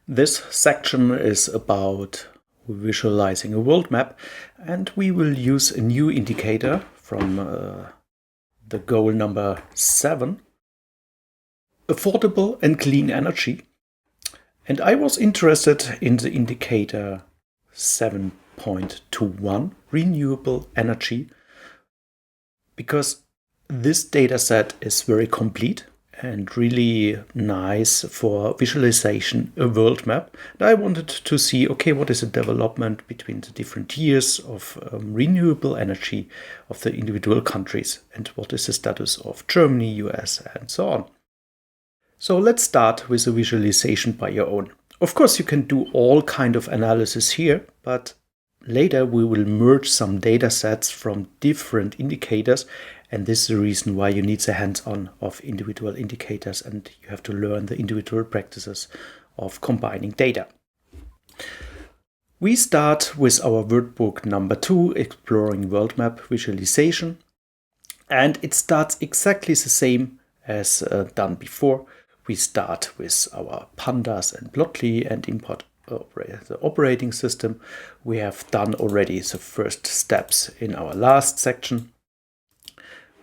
This section is about visualizing a world map, and we will use a new indicator from the goal number 7, affordable and clean energy. And I was interested in the indicator 7.21, renewable energy, because this data set is very complete and really nice for visualization a world map. And I wanted to see, okay, what is the development between the different years of renewable energy of the individual countries, and what is the status of Germany, US, and so on. So let's start with a visualization by your own. Of course, you can do all kind of analysis here, but later we will merge some data sets from different indicators, and this is the reason why you need the hands-on of individual indicators, and you have to learn the individual practices of combining data. We start with our workbook number 2, Exploring World Map Visualization, and it starts exactly the same as done before. We start with our pandas and plotly and import the operating system. We have done already the first steps in our last section.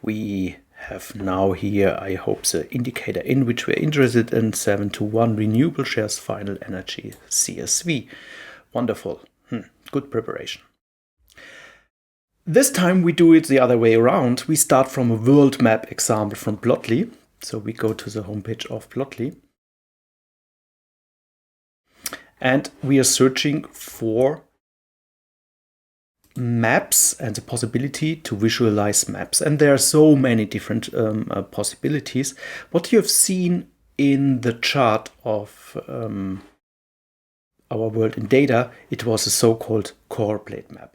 We have now here, I hope, the indicator in which we're interested in, 7.21 renewable shares final energy CSV. Wonderful. Good preparation. This time we do it the other way around. We start from a world map example from Plotly. So we go to the homepage of Plotly. And we are searching for maps and the possibility to visualize maps. And there are so many different possibilities. What you have seen in the chart of our world in data, it was a so-called core plate map.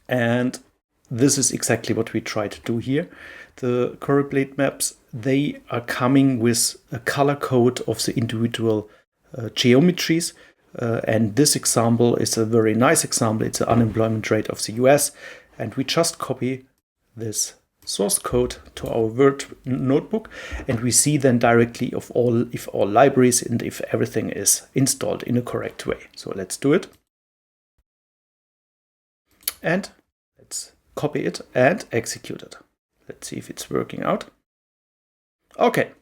And this is exactly what we try to do here. The core plate maps, they are coming with a color code of the individual geometries. And this example is a very nice example. It's the unemployment rate of the US. And we just copy this source code to our Word notebook. And we see then directly if all libraries and if everything is installed in a correct way. So let's do it. And let's copy it and execute it. Let's see if it's working out. Okay,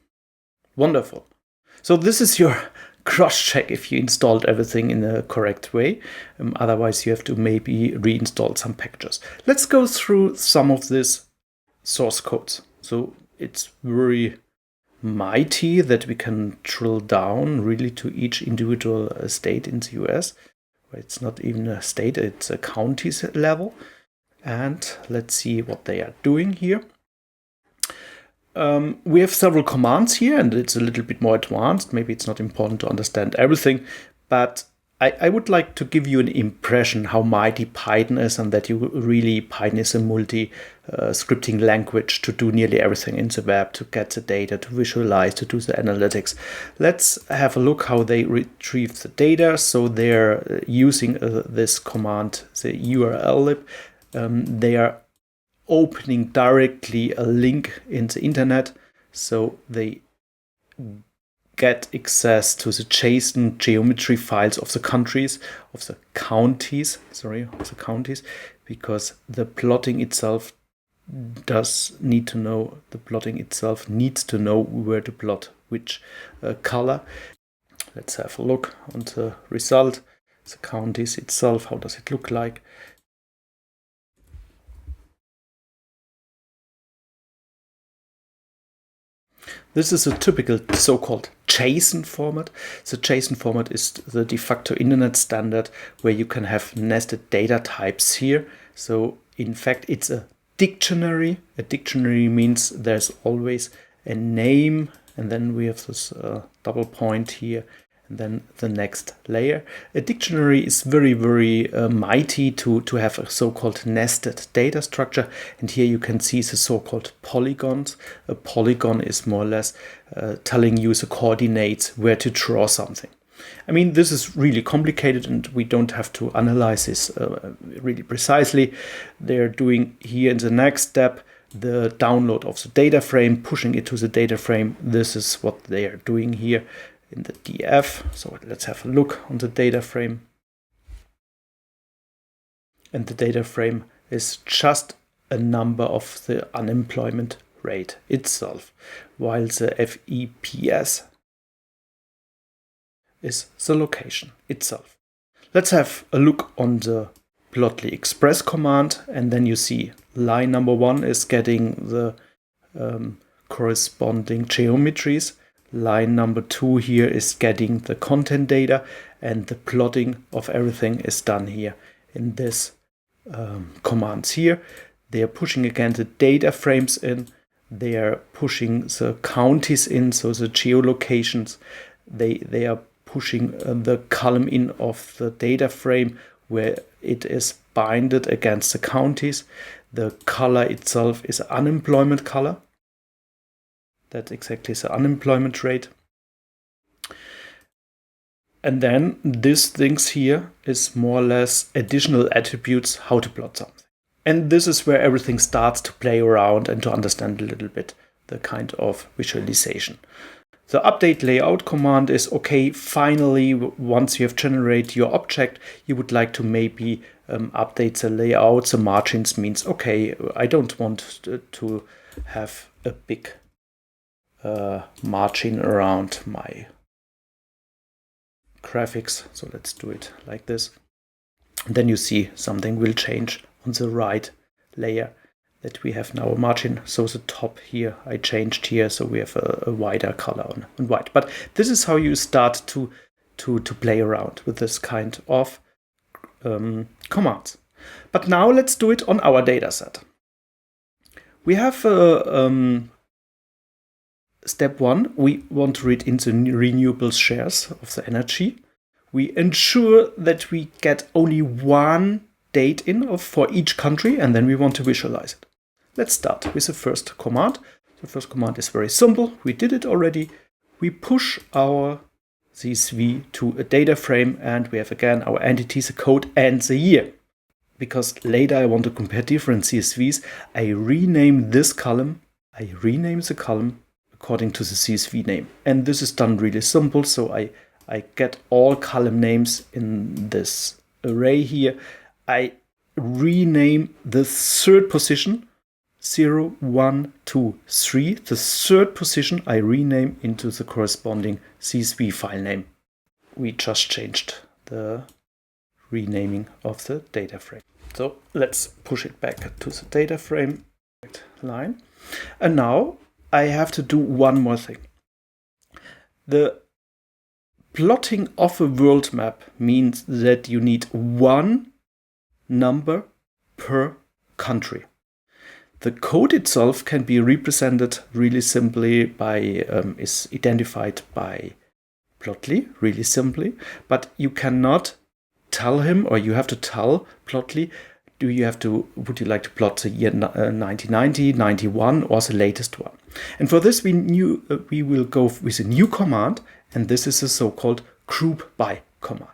wonderful. So this is your cross-check if you installed everything in the correct way. Otherwise, you have to maybe reinstall some packages. Let's go through some of this source codes. So it's very mighty that we can drill down really to each individual state in the US. It's not even a state, it's a counties level. And let's see what they are doing here. We have several commands here, and it's a little bit more advanced. Maybe it's not important to understand everything, but I would like to give you an impression how mighty Python is, and that Python is a multi-scripting language to do nearly everything in the web, to get the data, to visualize, to do the analytics. Let's have a look how they retrieve the data. So they're using this command, the URL lib. They are opening directly a link in the internet, so they get access to the JSON geometry files of the countries, of the counties, because the plotting itself needs to know where to plot which color. Let's have a look on the result. The counties itself, how does it look like? This is a typical so-called JSON format. The JSON format is the de facto internet standard where you can have nested data types here. So in fact, it's a dictionary. A dictionary means there's always a name, and then we have this double point here, and then the next layer. A dictionary is very, very mighty to have a so-called nested data structure. And here you can see the so-called polygons. A polygon is more or less telling you the coordinates where to draw something. I mean, this is really complicated, and we don't have to analyze this really precisely. They're doing here in the next step the download of the data frame, pushing it to the data frame. This is what they are doing here. in the DF. So let's have a look on the data frame. And the data frame is just a number of the unemployment rate itself, while the FEPS is the location itself. Let's have a look on the Plotly Express command, and then you see line number 1 is getting the corresponding geometries. Line number 2 here is getting the content data, and the plotting of everything is done here in this commands here. They are pushing again the data frames in. They are pushing the counties in, so the geolocations. They are pushing the column in of the data frame where it is binded against the counties. The color itself is unemployment color. That's exactly the unemployment rate. And then these things here is more or less additional attributes how to plot something. And this is where everything starts to play around and to understand a little bit the kind of visualization. The update layout command is okay, finally, once you have generated your object, you would like to maybe update the layout. The margins means, okay, I don't want to have a big margin around my graphics. So let's do it like this. And then you see something will change on the right layer, that we have now a margin. So the top here I changed here, so we have a wider color on white. But this is how you start to play around with this kind of commands. But now let's do it on our data set. We have step 1, we want to read into renewable shares of the energy. We ensure that we get only one date in for each country, and then we want to visualize it. Let's start with the first command. The first command is very simple. We did it already. We push our CSV to a data frame, and we have again our entities, the code, and the year. Because later I want to compare different CSVs, I rename this column. I rename the column according to the CSV name. And this is done really simple. So I get all column names in this array here. I rename the third position 0, 1, 2, 3. The third position I rename into the corresponding CSV file name. We just changed the renaming of the data frame. So let's push it back to the data frame line. And now I have to do one more thing. The plotting of a world map means that you need one number per country. The code itself can be represented really simply by, is identified by Plotly, really simply, but you cannot tell him, or you have to tell Plotly, would you like to plot the year 1990, 91, or the latest one? And for this we will go with a new command, and this is the so-called group by command.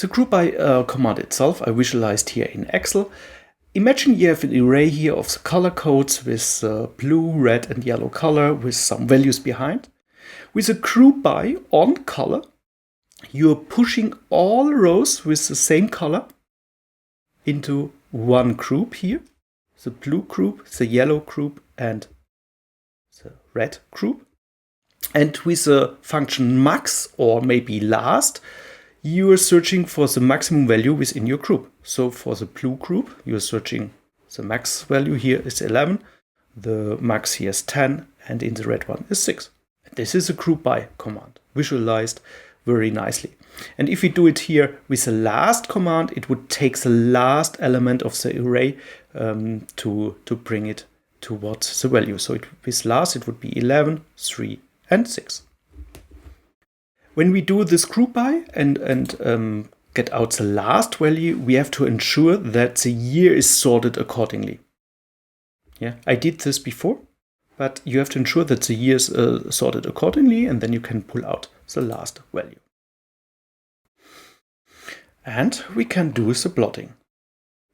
The group by command itself I visualized here in Excel. Imagine you have an array here of the color codes with blue, red and yellow color with some values behind. With a group by on color, you are pushing all rows with the same color into one group here. The blue group, the yellow group and the red group. And with the function max or maybe last, you are searching for the maximum value within your group. So for the blue group, you are searching the max value here is 11, the max here is 10, and in the red one is 6. This is a group by command, visualized very nicely. And if we do it here with the last command, it would take the last element of the array to bring it towards the value. So with last, it would be 11, 3, and 6. When we do this group by and get out the last value, we have to ensure that the year is sorted accordingly. Yeah, I did this before, but you have to ensure that the year is sorted accordingly, and then you can pull out the last value. And we can do the plotting.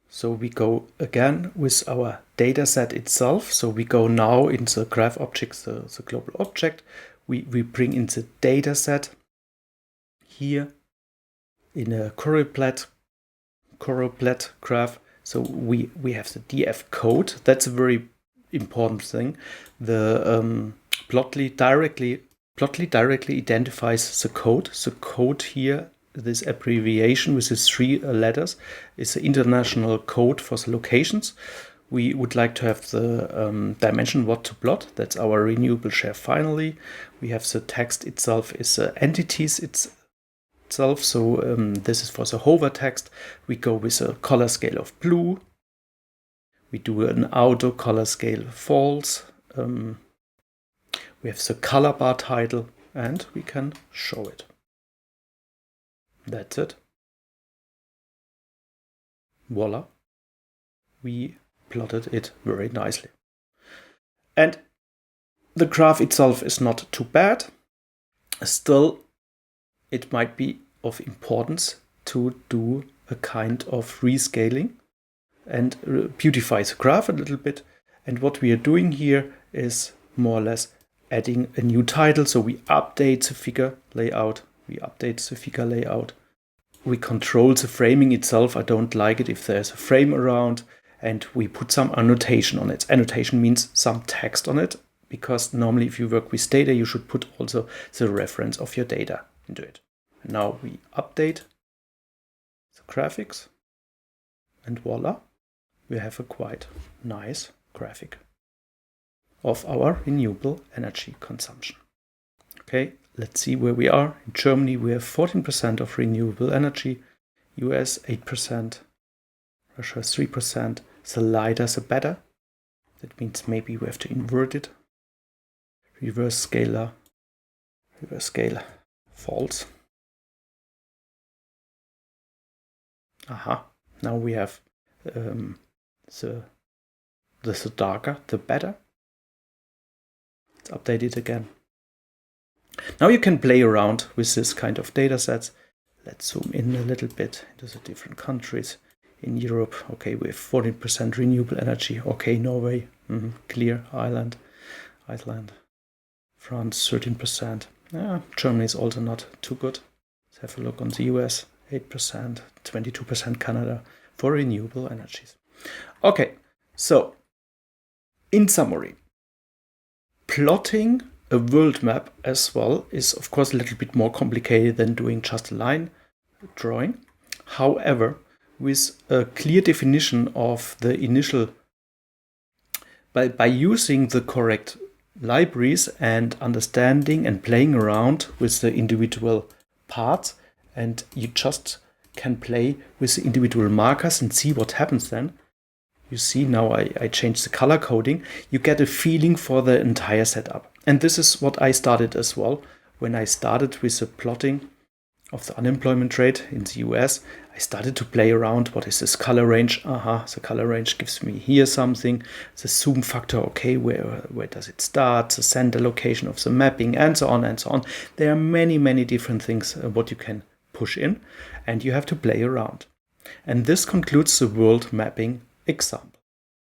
So we go again with our data set itself. So we go now in the graph object, the global object. we bring in the data set here in a choropleth graph. So we have the DF code. That's a very important thing. The Plotly directly identifies the code. The code here, this abbreviation with the 3 letters, is the international code for the locations. We would like to have the dimension what to plot. That's our renewable share finally. We have the text itself is the entities itself. So this is for the hover text. We go with a color scale of blue. We do an auto color scale false. We have the color bar title and we can show it. That's it. Voila. We plotted it very nicely. And the graph itself is not too bad. Still, it might be of importance to do a kind of rescaling and beautify the graph a little bit. And what we are doing here is more or less adding a new title. So we update the figure layout. We control the framing itself. I don't like it if there's a frame around. And we put some annotation on it. Annotation means some text on it, because normally if you work with data, you should put also the reference of your data into it. And now we update the graphics and voila, we have a quite nice graphic of our renewable energy consumption. Okay, let's see where we are. In Germany, we have 14% of renewable energy, US 8%, Russia 3%. The lighter, the better. That means maybe we have to invert it. Reverse scale, false. Aha, now we have the darker, the better. Let's update it again. Now you can play around with this kind of data sets. Let's zoom in a little bit into the different countries. In Europe, okay, we have 14% renewable energy. Okay, Norway, clear. Iceland, France, 13%. Germany is also not too good. Let's have a look on the US, 8%, 22% Canada for renewable energies. Okay, so in summary, plotting a world map as well is of course a little bit more complicated than doing just a line drawing. However, with a clear definition of the initial, by using the correct libraries and understanding and playing around with the individual parts, and you just can play with the individual markers and see what happens then. You see now I changed the color coding. You get a feeling for the entire setup. And this is what I started as well. When I started with the plotting of the unemployment rate in the US, I started to play around. What is this color range? The color range gives me here something. The zoom factor, okay, where does it start? The center location of the mapping, and so on and so on. There are many different things what you can push in, and you have to play around. And this concludes the world mapping example.